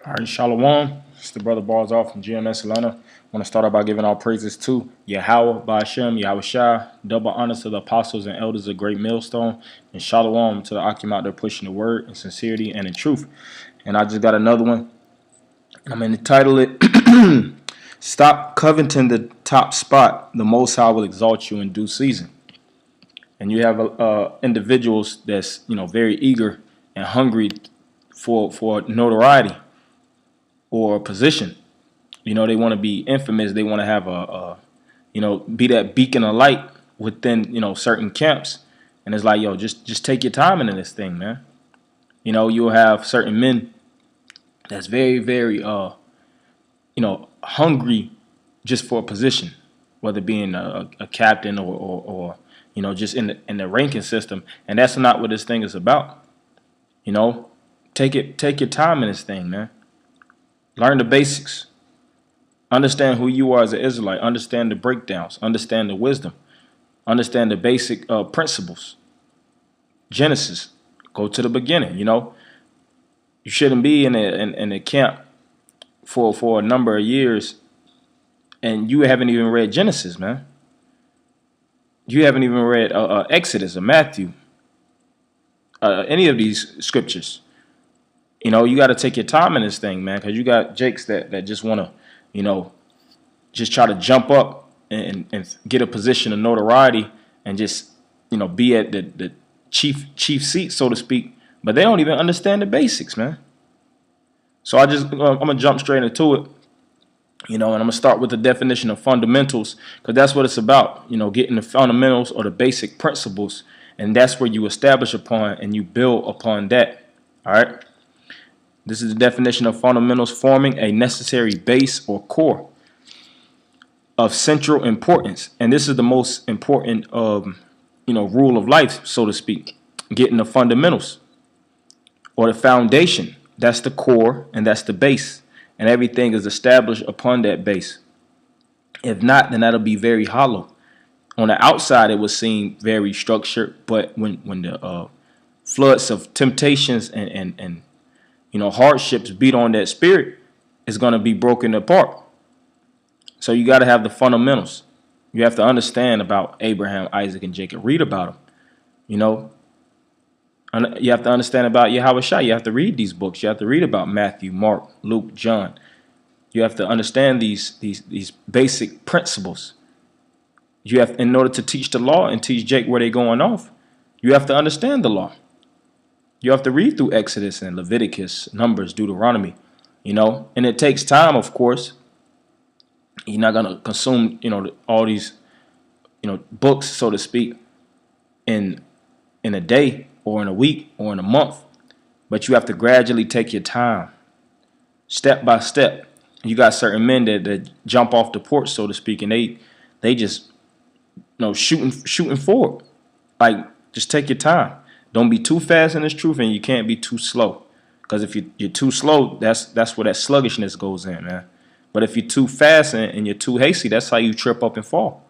All right, Shalom. It's the brother Bars off from GMS Atlanta. I want to start out by giving all praises to Yahweh, Ba'ashem, Yahweh Shai. Double honors to the apostles and elders of Great Millstone. And Shalom to the Akim out there pushing the word in sincerity and in truth. And I just got another one. I'm going to title it, Stop Coveting the Top Spot. The Most High will exalt you in due season. And you have individuals that's, very eager and hungry for notoriety or position. They want to be infamous. They want to have be that beacon of light within, certain camps. And it's like, just take your time into this thing, man. You'll have certain men that's very, very, hungry just for a position, whether being a captain or just in the ranking system. And that's not what this thing is about. Take your time in this thing, man. Learn the basics. Understand who you are as an Israelite. Understand the breakdowns. Understand the wisdom. Understand the basic principles. Genesis. Go to the beginning. You shouldn't be in a camp for a number of years, and you haven't even read Genesis, man. You haven't even read Exodus or Matthew. Any of these scriptures. You got to take your time in this thing, man, because you got jakes that just want to, just try to jump up and get a position of notoriety and just, be at the chief seat, so to speak. But they don't even understand the basics, man. So I'm going to jump straight into it, and I'm going to start with the definition of fundamentals, because that's what it's about, getting the fundamentals or the basic principles. And that's where you establish upon and you build upon that. All right. This is the definition of fundamentals: forming a necessary base or core of central importance. And this is the most important, rule of life, so to speak. Getting the fundamentals or the foundation. That's the core and that's the base. And everything is established upon that base. If not, then that'll be very hollow. On the outside, it would seem very structured, but when the floods of temptations and hardships beat on that spirit, it's going to be broken apart. So you got to have the fundamentals. You have to understand about Abraham, Isaac, and Jacob. Read about them. You have to understand about Yahweh Shai. You have to read these books. You have to read about Matthew, Mark, Luke, John. You have to understand these basic principles. You have, in order to teach the law and teach Jake where they're going off, you have to understand the law. You have to read through Exodus and Leviticus, Numbers, Deuteronomy, and it takes time, of course. You're not going to consume, all these, books, so to speak, in a day or in a week or in a month. But you have to gradually take your time, step by step. You got certain men that jump off the porch, so to speak, and they just shooting forward. Like, just take your time. Don't be too fast in this truth, and you can't be too slow. Because if you're too slow, that's where that sluggishness goes in, man. But if you're too fast and you're too hasty, that's how you trip up and fall.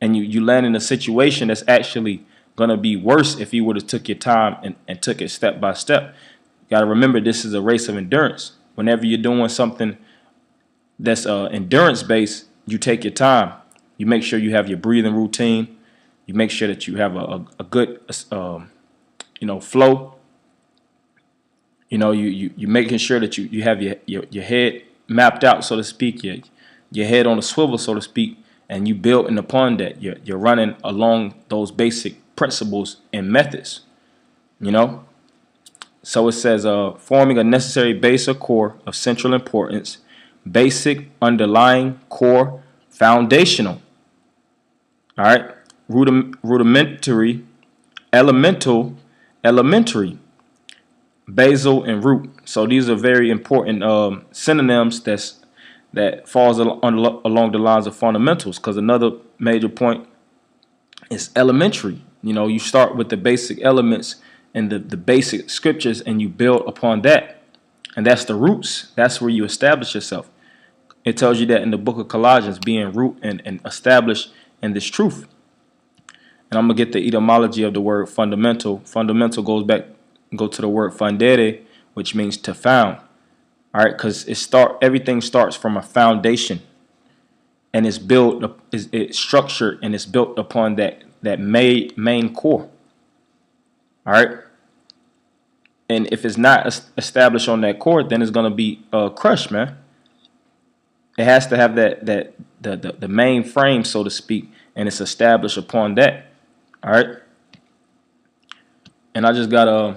And you land in a situation that's actually going to be worse if you would have took your time and took it step by step. You got to remember, this is a race of endurance. Whenever you're doing something that's endurance-based, you take your time. You make sure you have your breathing routine. You make sure that you have a good, flow. You making sure that you have your head mapped out, so to speak, your head on a swivel, so to speak, and you building upon that. You're running along those basic principles and methods. So it says, forming a necessary base or core of central importance, basic, underlying, core, foundational. All right, rudimentary, elemental, elementary, basal, and root. So these are very important synonyms that falls along the lines of fundamentals. Because another major point is elementary. You start with the basic elements and the basic scriptures, and you build upon that. And that's the roots. That's where you establish yourself. It tells you that in the book of Colossians, being root and established in this truth. And I'm going to get the etymology of the word fundamental. Fundamental go to the word fundere, which means to found. All right, because everything starts from a foundation, and it's built, it's structured, and it's built upon that main core. All right, and if it's not established on that core, then it's gonna be crushed, man. It has to have the main frame, so to speak, and it's established upon that. All right, and I just got an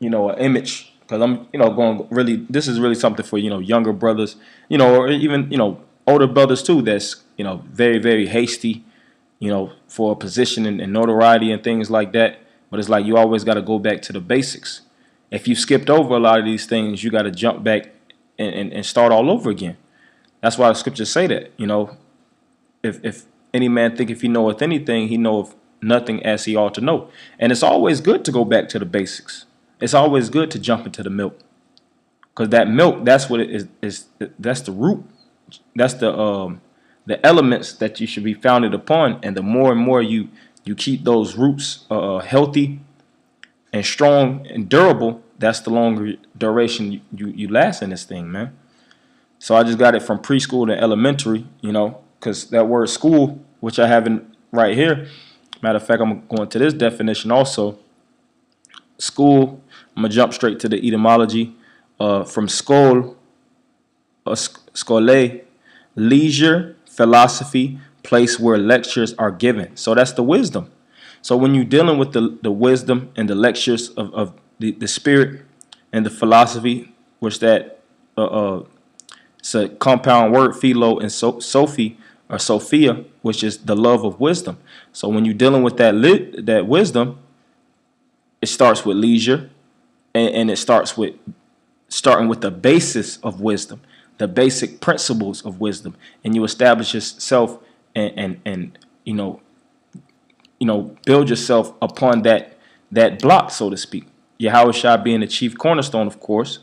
image, because I'm going really, this is really something for younger brothers, or even older brothers too, that's very, very hasty, for a position and notoriety and things like that. But it's like you always got to go back to the basics. If you skipped over a lot of these things, you got to jump back and start all over again. That's why the scriptures say that, if any man think if he knoweth anything, he knoweth nothing as he ought to know. And it's always good to go back to the basics. It's always good to jump into the milk, because that milk, that's what it is. That's the root. That's the elements that you should be founded upon. And the more and more you keep those roots healthy and strong and durable, that's the longer duration you last in this thing, man. So I just got it from preschool to elementary, because that word school, which I have right here. Matter of fact, I'm going to this definition also. School, I'm going to jump straight to the etymology. From skol, skole, leisure, philosophy, place where lectures are given. So that's the wisdom. So when you're dealing with the wisdom and the lectures of the spirit and the philosophy, which that it's a compound word, philo and Sophie or Sophia, which is the love of wisdom. So when you're dealing with that wisdom, it starts with leisure, and it starting with the basis of wisdom, the basic principles of wisdom, and you establish yourself and build yourself upon that block, so to speak. Yahweh Shah being the chief cornerstone, of course.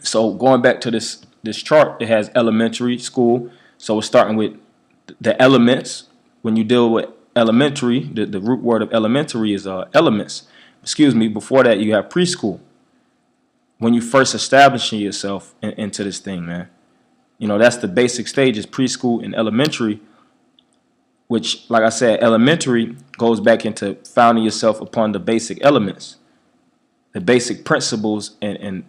So going back to this chart, it has elementary school. So it's starting with the elements. When you deal with elementary, the root word of elementary is elements. Excuse me. Before that, you have preschool. When you first establishing yourself into this thing, man, that's the basic stages, preschool and elementary. Which, like I said, elementary goes back into founding yourself upon the basic elements, the basic principles and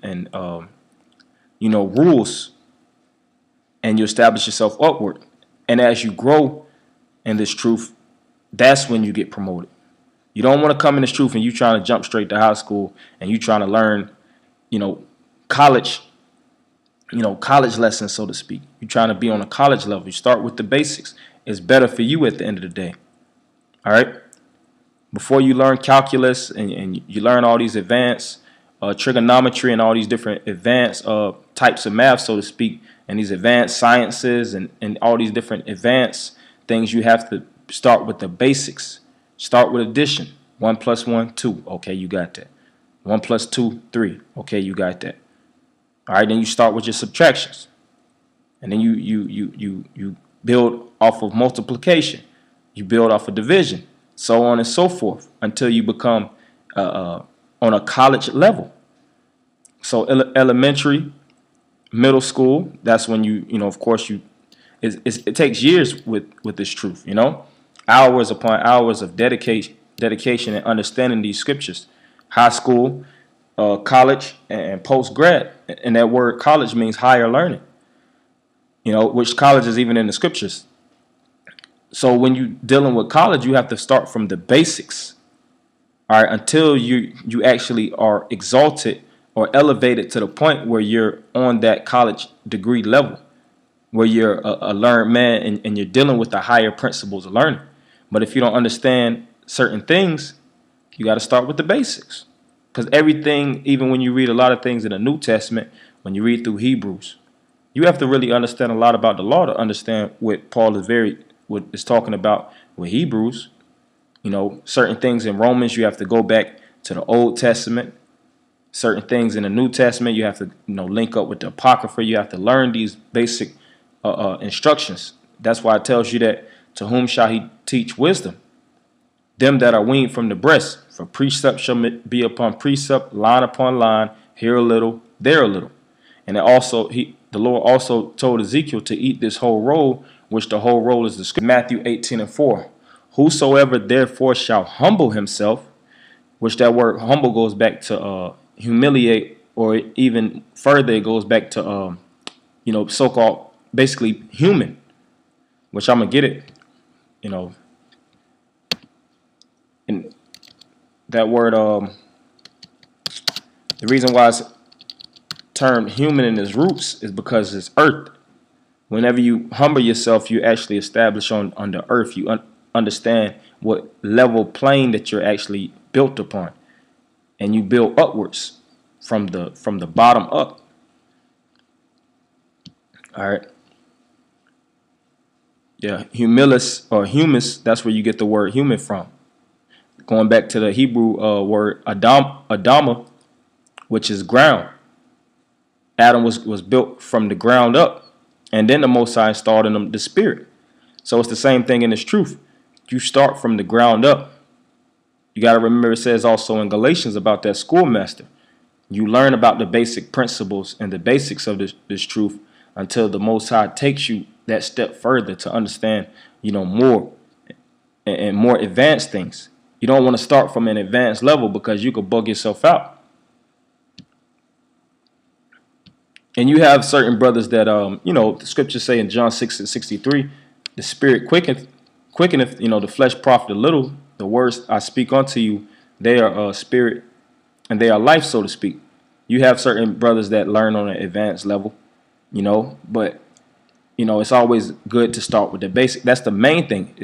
rules, and you establish yourself upward. And as you grow in this truth, that's when you get promoted. You don't want to come in this truth and you trying to jump straight to high school and you trying to learn, college, college lessons, so to speak. You're trying to be on a college level. You start with the basics. It's better for you at the end of the day. All right. Before you learn calculus and you learn all these advanced trigonometry and all these different advanced types of math, so to speak, and these advanced sciences and all these different advanced things, you have to start with the basics. Start with addition. 1 + 1, 2. Okay, you got that. 1 + 2, 3. Okay, you got that. All right, then you start with your subtractions, and then you build off of multiplication. You build off of division, so on and so forth, until you become on a college level. So elementary, middle school, that's when of course it takes years with this truth, hours upon hours of dedication and understanding these scriptures. High school, college, and post grad, and that word college means higher learning, which college is even in the scriptures. So when you're dealing with college, you have to start from the basics, all right, until you actually are exalted or elevated to the point where you're on that college degree level, where you're a learned man and you're dealing with the higher principles of learning. But if you don't understand certain things, you got to start with the basics. Because everything, even when you read a lot of things in the New Testament, when you read through Hebrews, you have to really understand a lot about the law to understand what Paul is talking about with Hebrews. Certain things in Romans, you have to go back to the Old Testament. Certain things in the New Testament, you have to link up with the Apocrypha. You have to learn these basic instructions. That's why it tells you that to whom shall he teach wisdom? Them that are weaned from the breast, for precept shall be upon precept, line upon line, here a little, there a little. And it also the Lord also told Ezekiel to eat this whole roll, which the whole roll is the scripture. Matthew 18:4. Whosoever therefore shall humble himself, which that word humble goes back to humiliate, or even further it goes back to so-called basically human, which I'm gonna get it, and that word the reason why it's termed human in its roots is because it's earth. Whenever you humble yourself, you actually establish on the earth. You understand what level plane that you're actually built upon, and you build upwards from the bottom up. All right. Yeah, humilis or humus. That's where you get the word human from. Going back to the Hebrew word Adama, which is ground. Adam was built from the ground up, and then the Most High installed in him the Spirit. So it's the same thing in this truth. You start from the ground up. You got to remember, it says also in Galatians about that schoolmaster. You learn about the basic principles and the basics of this truth until the Most High takes you that step further to understand, more and more advanced things. You don't want to start from an advanced level because you could bug yourself out. And you have certain brothers that, the scriptures say in John 6:63, the spirit quickeneth, the flesh profit a little. The words I speak unto you, they are spirit and they are life, so to speak. You have certain brothers that learn on an advanced level, but, it's always good to start with the basic. That's the main thing.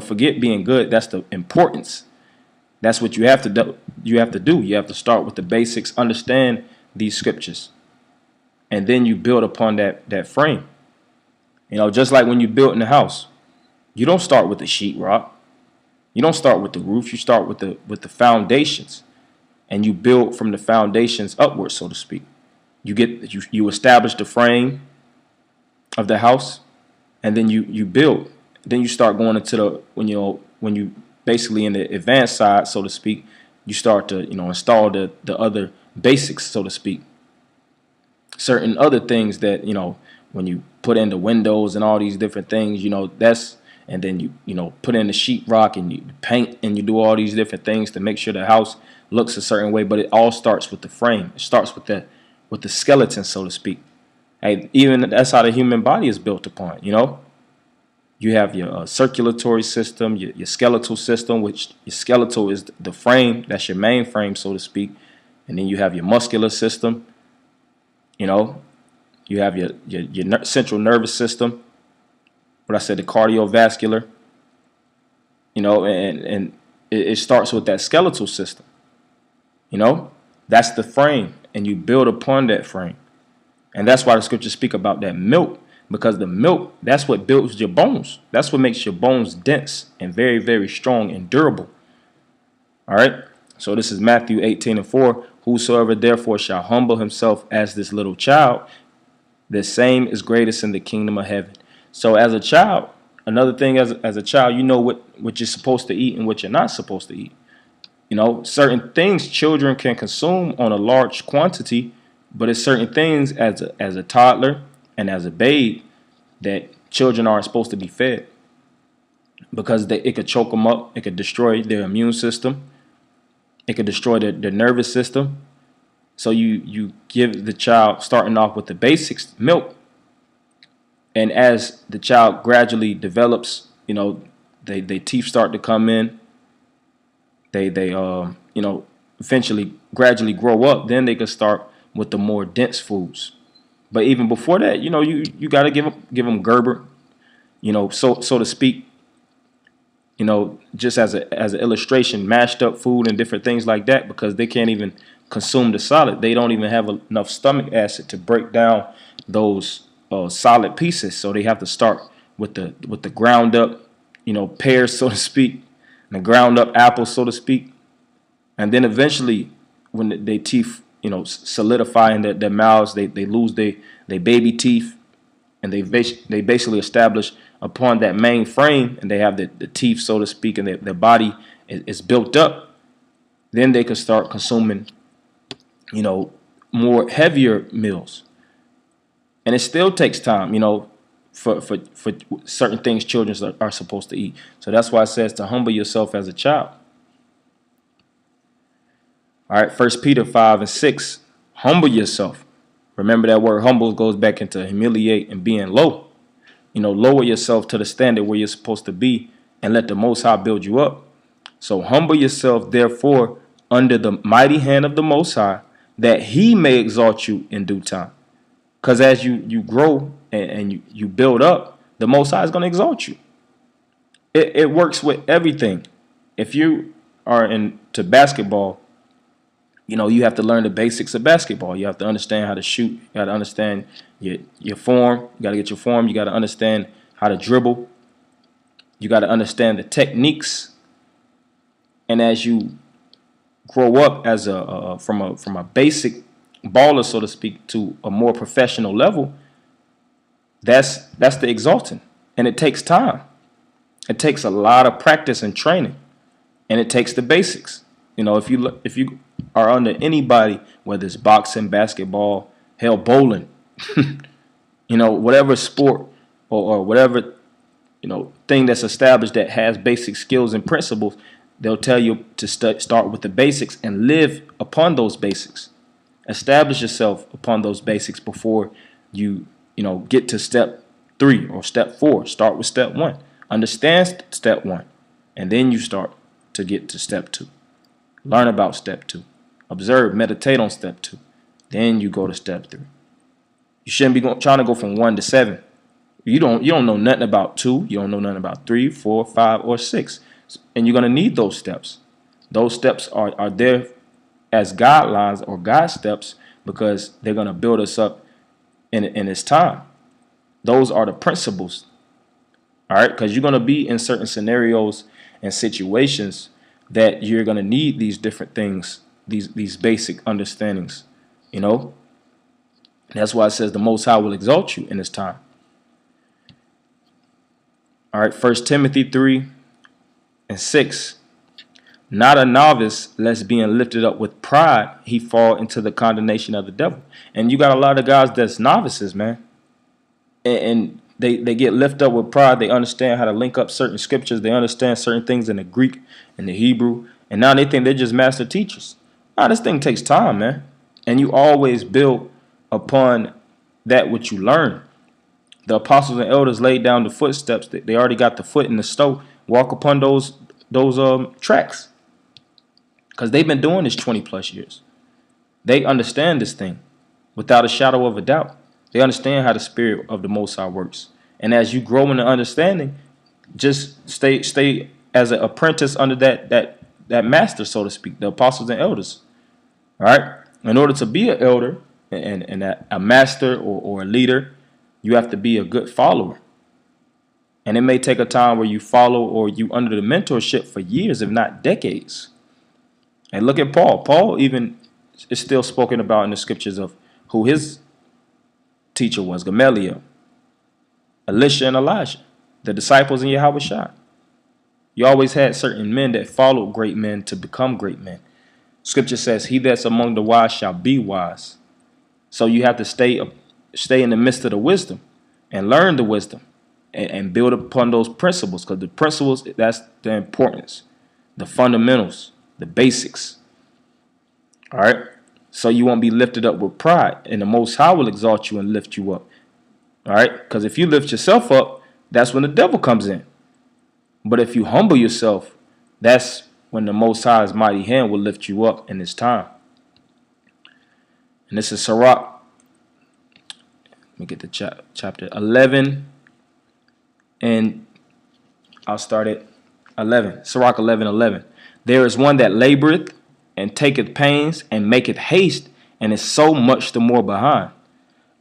Forget being good. That's the importance. That's what you have to do. You have to start with the basics, understand these scriptures. And then you build upon that frame. Just like when you build in the house, you don't start with the sheetrock. You don't start with the roof. You start with the foundations, and you build from the foundations upwards, so to speak. You establish the frame of the house, and then you build. Then you start going into when you basically in the advanced side, so to speak. You start to install the other basics, so to speak. Certain other things that when you put in the windows and all these different things, and then you put in the sheetrock and you paint and you do all these different things to make sure the house looks a certain way. But it all starts with the frame. It starts with the skeleton, so to speak. Hey, even that's how the human body is built upon. You have your circulatory system, your skeletal system, which your skeletal is the frame. That's your main frame, so to speak. And then you have your muscular system. You have your central nervous system. What I said, the cardiovascular. And it starts with that skeletal system. That's the frame, and you build upon that frame. And that's why the scriptures speak about that milk, because the milk, that's what builds your bones. That's what makes your bones dense and very, very strong and durable. All right. So this is Matthew 18:4. Whosoever therefore shall humble himself as this little child, the same is greatest in the kingdom of heaven. So as a child, another thing as a child, you know what you're supposed to eat and what you're not supposed to eat. Certain things children can consume on a large quantity, but it's certain things as a toddler and as a babe that children aren't supposed to be fed, because it could choke them up. It could destroy their immune system. It could destroy their nervous system. So you give the child, starting off with the basics, milk. And as the child gradually develops, they teeth start to come in. They eventually gradually grow up. Then they can start with the more dense foods. But even before that, you got to give them Gerber, so to speak. Just as an illustration, mashed up food and different things like that, because they can't even consume the solid. They don't even have enough stomach acid to break down those solid pieces. So they have to start with the ground up, pears, so to speak, and the ground up apples, so to speak. And then eventually, when their teeth, solidify in their mouths, they lose their baby teeth, and they basically establish upon that main frame, and they have the teeth, so to speak, and their body is built up. Then they can start consuming, more heavier meals. And it still takes time, you know, for certain things children are supposed to eat. So that's why it says to humble yourself as a child. All right, 1 Peter 5:6, humble yourself. Remember that word humble goes back into humiliate and being low. You know, lower yourself to the standard where you're supposed to be and let the Most High build you up. So humble yourself, therefore, under the mighty hand of the Most High, that he may exalt you in due time. Because as you grow and you build up, the Most High is going to exalt you. It works with everything. If you are into basketball, you know, you have to learn the basics of basketball. You have to understand how to shoot. You got to understand your form. You got to get your form. You got to understand how to dribble. You got to understand the techniques. And as you grow up as from a basic baller, so to speak, to a more professional level, that's the exalting. And it takes time. It takes a lot of practice and training. And it takes the basics. You know, if you are under anybody, whether it's boxing, basketball, hell, bowling, you know, whatever sport or whatever, you know, thing that's established that has basic skills and principles, they'll tell you to start with the basics and live upon those basics. Establish yourself upon those basics before you know, get to step 3 or step 4. Start with step 1. Understand step 1, and then you start to get to step 2. Learn about step 2. Observe, meditate on step 2. Then you go to step 3. You shouldn't be trying to go from 1 to 7. You don't know nothing about 2. You don't know nothing about 3, 4, 5, or 6. And you're going to need those steps. Those steps are there as guidelines or guide steps because they're going to build us up in its time. Those are the principles. All right, because you're going to be in certain scenarios and situations that you're going to need these different things, these basic understandings, you know. That's why it says the Most High will exalt you in this time. All right, 1 Timothy 3:6. Not a novice, lest being lifted up with pride, he fall into the condemnation of the devil. And you got a lot of guys that's novices, man. And they get lifted up with pride. They understand how to link up certain scriptures. They understand certain things in the Greek and the Hebrew. And now they think they're just master teachers. Nah, this thing takes time, man. And you always build upon that which you learn. The apostles and elders laid down the footsteps. They already got the foot in the stove. Walk upon those tracks. Because they've been doing this 20 plus years. They understand this thing without a shadow of a doubt. They understand how the Spirit of the Most High works. And as you grow in the understanding, just stay as an apprentice under that master, so to speak, the apostles and elders. All right? In order to be an elder and a master or a leader, you have to be a good follower. And it may take a time where you follow or you under the mentorship for years, if not decades. And look at Paul. Paul even is still spoken about in the scriptures of who his teacher was, Gamaliel, Elisha, and Elijah, the disciples in Yahushua. You always had certain men that followed great men to become great men. Scripture says, he that's among the wise shall be wise. So you have to stay in the midst of the wisdom and learn the wisdom and build upon those principles, because the principles, that's the importance, the fundamentals, the basics. All right. So you won't be lifted up with pride, and the Most High will exalt you and lift you up. All right. Because if you lift yourself up, that's when the devil comes in. But if you humble yourself, that's when the Most High's mighty hand will lift you up in this time. And this is Sirach. Let me get the chapter 11. And I'll start at 11. Sirach 11:11. There is one that laboreth and taketh pains and maketh haste, and is so much the more behind.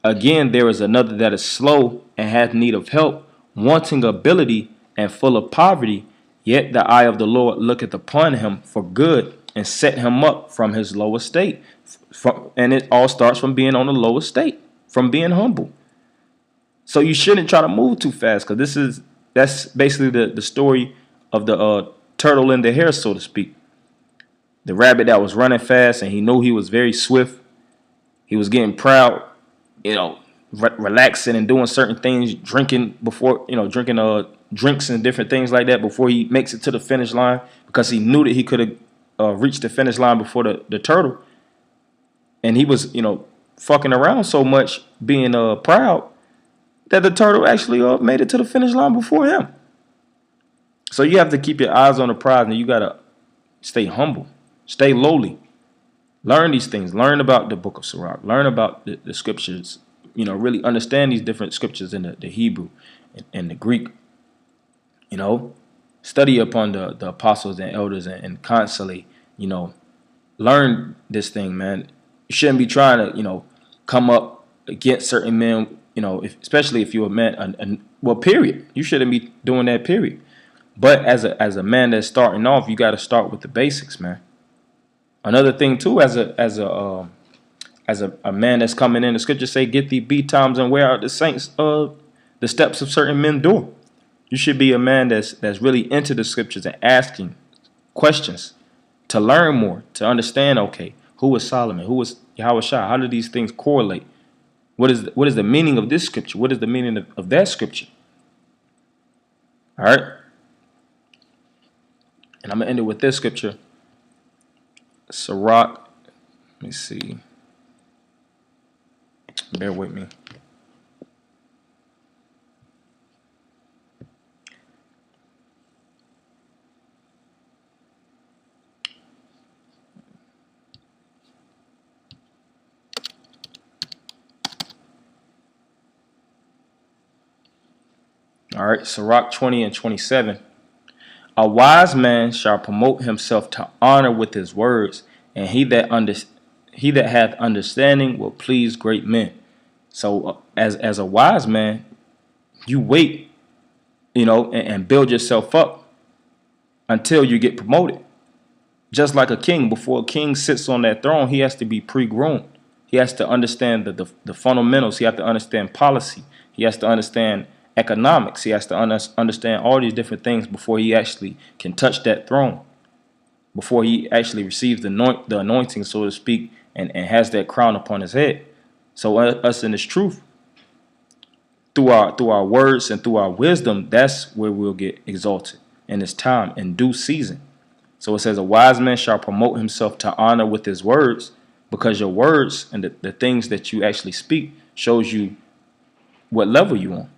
Again, there is another that is slow and hath need of help, wanting ability and full of poverty. Yet the eye of the Lord looketh upon him for good, and set him up from his low estate. And it all starts from being on the low estate, from being humble. So you shouldn't try to move too fast, because that's basically the story of the turtle in the hare, so to speak. The rabbit that was running fast, and he knew he was very swift. He was getting proud, relaxing and doing certain things, drinking before, drinking drinks and different things like that before he makes it to the finish line, because he knew that he could have reached the finish line before the turtle. And he was, fucking around so much, being proud, that the turtle actually made it to the finish line before him. So you have to keep your eyes on the prize, and you gotta stay humble, stay lowly, learn these things, learn about the book of Sirach, learn about the scriptures, really understand these different scriptures in the Hebrew and the Greek. Study upon the apostles and elders and constantly, learn this thing, man. You shouldn't be trying to, come up against certain men, especially if you're a man, well, period. You shouldn't be doing that, period. But as a man that's starting off, you got to start with the basics, man. Another thing too, as a man that's coming in, the scriptures say, "Get thee betimes and wear out the saints the steps of certain men do." You should be a man that's really into the scriptures and asking questions to learn more, to understand. Okay, who was Solomon? Who was Yahushua? How do these things correlate? What is the meaning of this scripture? What is the meaning of that scripture? All right. And I'm going to end it with this scripture. Sirach. Let me see. Bear with me. All right. Sirach 20 and 27. A wise man shall promote himself to honor with his words, and he that hath understanding will please great men. So as a wise man, you wait, and build yourself up until you get promoted. Just like a king, before a king sits on that throne, he has to be pre-grown. He has to understand the fundamentals. He has to understand policy. He has to understand economics. He has to understand all these different things before he actually can touch that throne, before he actually receives the anointing, so to speak, and has that crown upon his head. So us in this truth, through our words and through our wisdom, that's where we'll get exalted in this time, in due season. So it says, a wise man shall promote himself to honor with his words, because your words and the things that you actually speak shows you what level you on.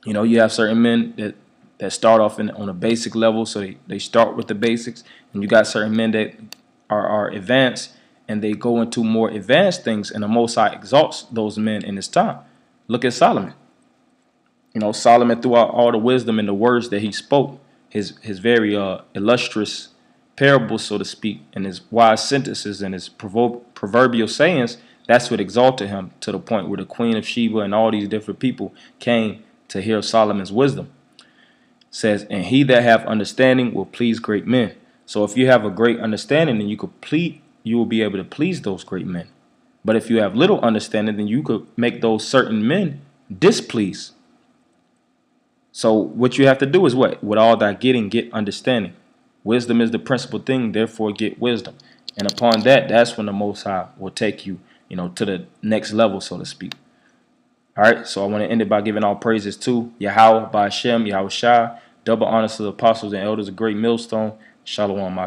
You have certain men that start off on a basic level, so they start with the basics, and you got certain men that are advanced, and they go into more advanced things, and the Most High exalts those men in his time. Look at Solomon. Solomon, throughout all the wisdom and the words that he spoke, his very illustrious parables, so to speak, and his wise sentences and his proverbial sayings, that's what exalted him to the point where the Queen of Sheba and all these different people came to hear Solomon's wisdom. It says, and he that have understanding will please great men. So if you have a great understanding, then you will be able to please those great men. But if you have little understanding, then you could make those certain men displease. So what you have to do is what? With all thy getting, get understanding. Wisdom is the principal thing, therefore get wisdom. And upon that, that's when the Most High will take you, to the next level, so to speak. All right, so I want to end it by giving all praises to Yahweh, by Hashem, Yahushua, double honors to the apostles and elders, a great millstone. Shalom, my